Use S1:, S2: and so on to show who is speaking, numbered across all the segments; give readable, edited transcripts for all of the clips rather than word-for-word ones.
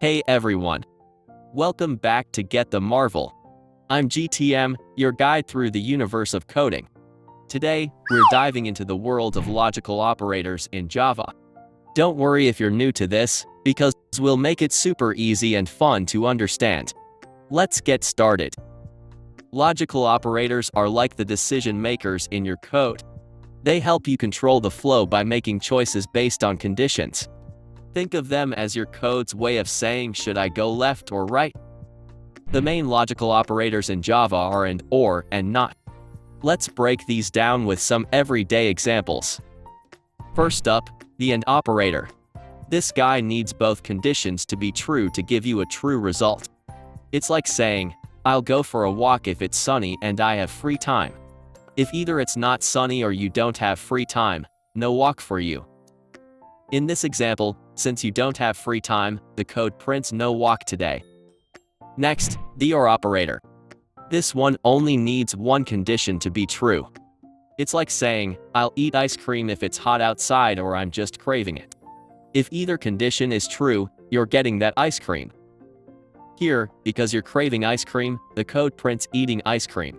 S1: Hey everyone! Welcome back to Get the Marvel. I'm GTM, your guide through the universe of coding. Today, we're diving into the world of logical operators in Java. Don't worry if you're new to this, because we'll make it super easy and fun to understand. Let's get started. Logical operators are like the decision makers in your code. They help you control the flow by making choices based on conditions. Think of them as your code's way of saying, should I go left or right? The main logical operators in Java are and, or, and not. Let's break these down with some everyday examples. First up, the and operator. This guy needs both conditions to be true to give you a true result. It's like saying, I'll go for a walk if it's sunny and I have free time. If either it's not sunny or you don't have free time, no walk for you. In this example, since you don't have free time, the code prints no walk today. Next, the or operator. This one only needs one condition to be true. It's like saying, I'll eat ice cream if it's hot outside or I'm just craving it. If either condition is true, you're getting that ice cream. Here, because you're craving ice cream, the code prints eating ice cream.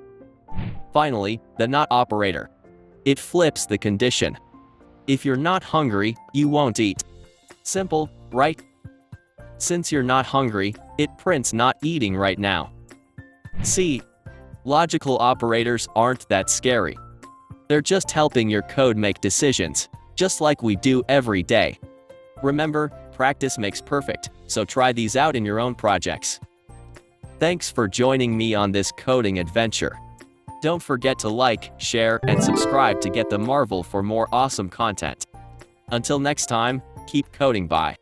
S1: Finally, the not operator. It flips the condition. If you're not hungry, you won't eat. Simple, right? Since you're not hungry, it prints not eating right now. See, logical operators aren't that scary. They're just helping your code make decisions, just like we do every day. Remember, practice makes perfect, so try these out in your own projects. Thanks for joining me on this coding adventure. Don't forget to like, share, and subscribe to get the Marvel for more awesome content. Until next time, keep coding. Bye.